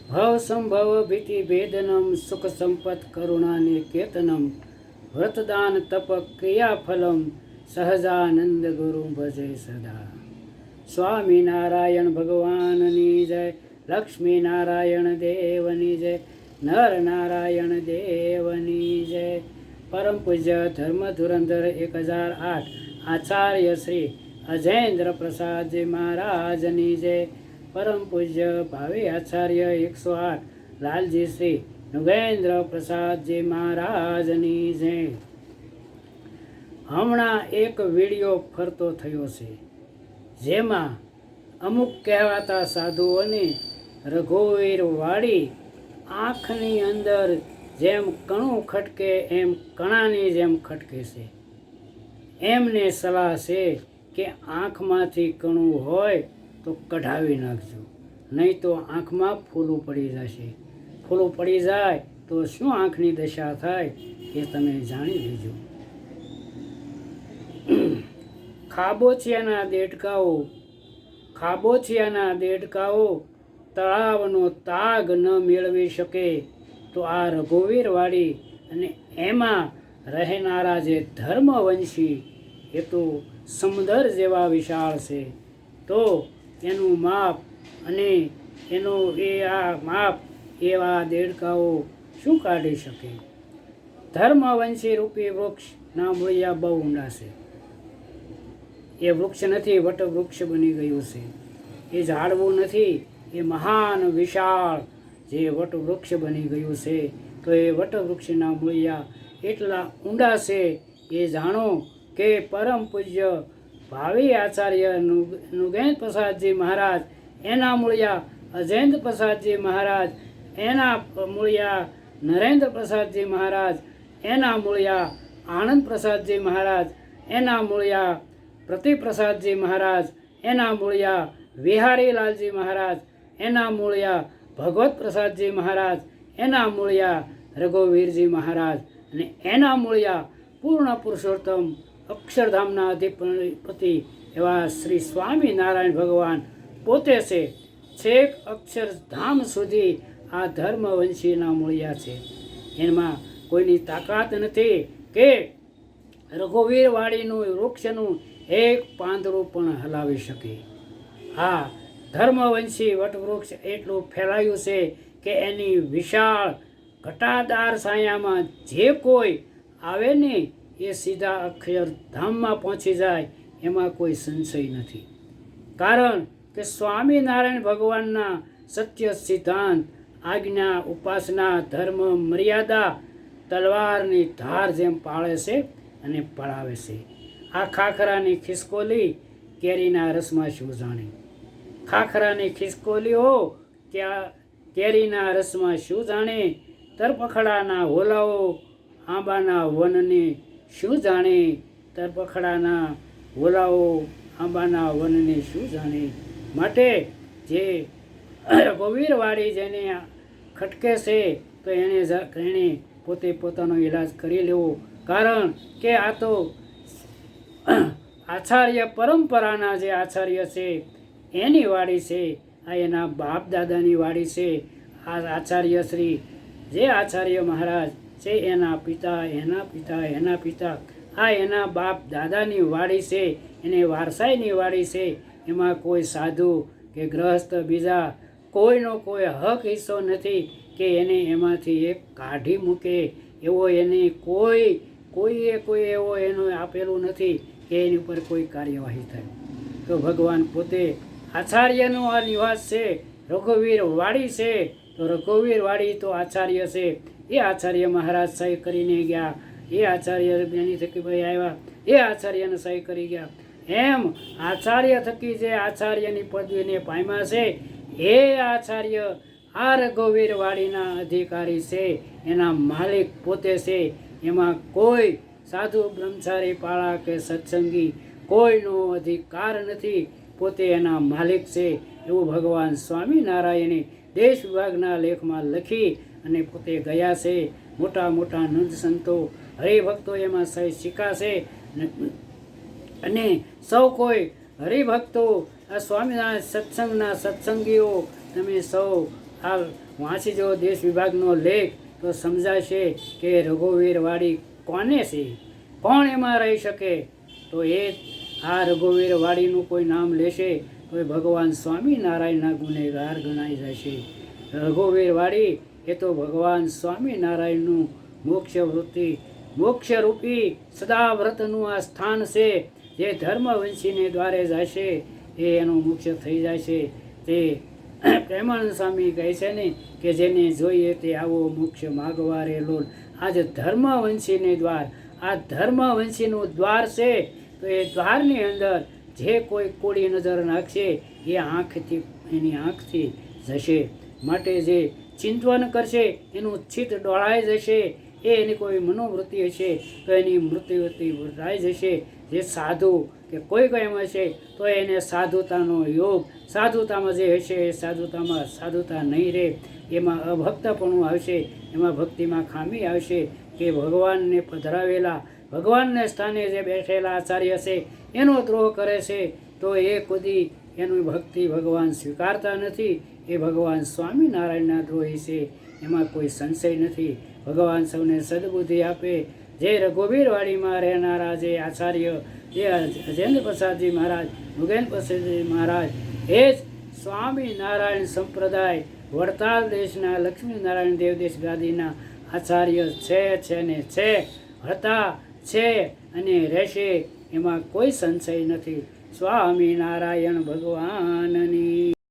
ભવ સંભવ ભીતિ ભેદનમ સુખ સંપત કરુણા નિકેતનમ વ્રતદાન તપ ક્રિયા ફલમ સહજાનંદ ગુરુ ભજે સદા. સ્વામિનારાયણ ભગવાનની જય, લક્ષ્મી નારાયણ દેવની જય, નર નારાયણ દેવની જય. પરમ પૂજ્ય ધર્મ ધુરંધર 1008 આચાર્ય શ્રી અજેન્દ્ર પ્રસાદજી મહારાજની જય. પરમ પૂજ્ય ભાવિ આચાર્ય 108 લાલજી શ્રી નુગેન્દ્ર પ્રસાદજી મહારાજની જય. હમણાં એક વિડીયો ફરતો થયો છે, જેમાં અમુક કહેવાતા સાધુઓની રઘુવીર વાળી આંખની અંદર જેમ કણું ખટકે એમ કણાની જેમ ખટકે છે. એમને સલાહ છે કે આંખમાંથી કણું હોય તો કઢાવી નાખજો, નહીં તો આંખમાં ફૂલું પડી જશે. ફૂલું પડી જાય તો શું આંખની દશા થાય એ તમે જાણી લેજો. ખાબોચિયાના દેડકાઓ તળાવનો તાગ ન મેળવી શકે તો આ રઘુવીરવાળી અને એમાં રહેનારા જે ધર્મવંશી એ તો સમુદ્ર જેવા વિશાળ છે, તો એનું માપ અને આ માપ એવા દેડકાઓ શું કાઢી શકે? ધર્મવંશી રૂપી વૃક્ષના મૂળિયા બહુ ઊંડા છે. એ વૃક્ષ નથી, વટવૃક્ષ બની ગયું છે. એ ઝાડવું નથી, એ મહાન વિશાળ જે વટવૃક્ષ બની ગયું છે. તો એ વટવૃક્ષના મૂળિયા એટલા ઊંડા છે એ જાણો કે પરમ પૂજ્ય ભાવિ આચાર્ય નુગેન્દ્ર પ્રસાદજી મહારાજ, એના મૂળિયા અજેન્દ્ર પ્રસાદજી મહારાજ, એના મૂળિયા નરેન્દ્ર પ્રસાદજી મહારાજ, એના મૂળિયા આનંદ પ્રસાદજી મહારાજ, એના મૂળિયા પ્રતિપ્રસાદજી મહારાજ, એના મૂળિયા વિહારીલાલજી મહારાજ, એના મૂળિયા ભગવત પ્રસાદજી મહારાજ, એના મૂળિયા રઘુવીરજી મહારાજ, અને એના મૂળિયા પૂર્ણ પુરુષોત્તમ અક્ષરધામના અધિપતિ એવા શ્રી સ્વામિનારાયણ ભગવાન પોતે છે. છેક અક્ષરધામ સુધી આ ધર્મવંશીના મૂળિયા છે. એમાં કોઈની તાકાત નથી કે રઘુવીરવાળીનું વૃક્ષનું એક પાંદડું પણ હલાવી શકે. હા, ધર્મવંશી વટવૃક્ષ એટલું ફેલાયું છે કે એની વિશાળ ઘટાદાર છાયામાં જે કોઈ આવે ને એ સીધા અક્ષરધામમાં પહોંચી જાય, એમાં કોઈ સંશય નથી. કારણ કે સ્વામિનારાયણ ભગવાનના સત્ય સિદ્ધાંત, આજ્ઞા, ઉપાસના, ધર્મ, મર્યાદા તલવારની ધાર જેમ પાળે છે અને પળાવે છે. આ ખાખરાની ખિસકોલી કેરીના રસમાં શું જાણે? ખાખરાની ખિસકોલીઓ કેરીના રસમાં શું જાણે? તરપખડાના હોલાઓ આંબાના વનને શું જાણે? તરપખડાના હોલાઓ આંબાના વનને શું જાણે? માટે જે રઘુવીરવાળી જેને ખટકે છે તો એણે પોતે પોતાનો ઈલાજ કરી લેવો. કારણ કે આ તો આચાર્ય પરંપરાના જે આચાર્ય છે એની વાડી છે. આ એના બાપ દાદાની વાડી છે. આ આચાર્ય શ્રી જે આચાર્ય મહારાજ છે એના પિતા, એના પિતા, એના પિતા, આ એના બાપ દાદાની વાડી છે. એને વારસાઈની વાડી છે. એમાં કોઈ સાધુ કે ગ્રહસ્થ બીજા કોઈનો કોઈ હક હિસ્સો નથી કે એને એમાંથી એક કાઢી મૂકે એવો એને કોઈ એવો એનો આપેલું નથી કે એની ઉપર કોઈ કાર્યવાહી થાય. તો ભગવાન પોતે આચાર્યનો આ નિવાસ છે, રઘુવીર વાડી છે. તો રઘુવીર વાડી તો આચાર્ય છે. એ આચાર્ય મહારાજ સહી કરીને ગયા, એ આચાર્ય એની થકી ભાઈ આવ્યા, એ આચાર્યને સહી કરી ગયા. એમ આચાર્ય થકી જે આચાર્યની પદવીને પામ્યા છે એ આચાર્ય આ રઘુવીર વાડીના અધિકારી છે, એના માલિક પોતે છે. એમાં કોઈ સાધુ, બ્રહ્મચારી, પાળા કે સત્સંગી કોઈનો અધિકાર નથી. પોતે એના માલિક છે એવું ભગવાન સ્વામિનારાયણે દેશ વિભાગના લેખમાં લખી અને પોતે ગયા છે. મોટા મોટા નંદ સંતો, હરિભક્તો એમાં સહી શીખાશે અને સૌ કોઈ હરિભક્તો, આ સ્વામિનારાયણ સત્સંગના સત્સંગીઓ, તમે સૌ આ વાંચી જો દેશ વિભાગનો લેખ તો સમજાશે કે રઘુવીરવાડી કોને છે, કોણ એમાં રહી શકે. તો એ આ રઘુવીરવાડીનું કોઈ નામ લેશે તો એ ભગવાન સ્વામિનારાયણના ગુનેગાર ગણાઈ જશે. રઘુવીરવાડી એ તો ભગવાન સ્વામિનારાયણનું મોક્ષરૂપી સદાવ્રતનું આ સ્થાન છે. જે ધર્મવંશીને દ્વારે જશે એ એનું મોક્ષ થઈ જશે. તે પ્રેમાનંદ સ્વામી કહે છે ને કે જેને જોઈએ તે આવો મોક્ષ માગવા રે લોલ. આજ ધર્મવંશીને દ્વાર, આ ધર્મવંશીનું દ્વાર છે. તો એ દ્વારની અંદર જે કોઈ કોળી નજર નાખશે એ એની આંખથી જશે. માટે જે ચિંતન કરશે એનું ચિત્ત ડોળાઈ જશે. એની કોઈ મનોવૃત્તિ હશે તો એની મૃત્યુવૃત્તિ વટાઈ જશે. જે સાધુ કે કોઈ હશે તો એને સાધુતાનો યોગ, સાધુતામાં જે હશે એ સાધુતા નહીં રહે. એમાં અભક્તપણું આવશે, એમાં ભક્તિમાં ખામી આવશે. કે ભગવાનને પધરાવેલા, ભગવાનને સ્થાને જે બેઠેલા આચાર્ય છે એનો દ્રોહ કરે છે તો એ કદી એનું ભક્તિ ભગવાન સ્વીકારતા નથી. એ ભગવાન સ્વામિનારાયણના દ્રોહી છે, એમાં કોઈ સંશય નથી. ભગવાન સૌને સદબુદ્ધિ આપે. જે રઘુવીરવાડીમાં રહેનારા જે આચાર્ય, જે અજેન્દ્ર પ્રસાદજી મહારાજ, મુગેન્દ્ર પ્રસાદજી મહારાજ, એ જ સ્વામિનારાયણ સંપ્રદાય વડતાલ દેશના લક્ષ્મીનારાયણ દેવદેશ ગાદીના આચાર્ય છે ને છે, હતા, છે અને રહેશે. એમાં કોઈ સંશય નથી. સ્વામિનારાયણ ભગવાનની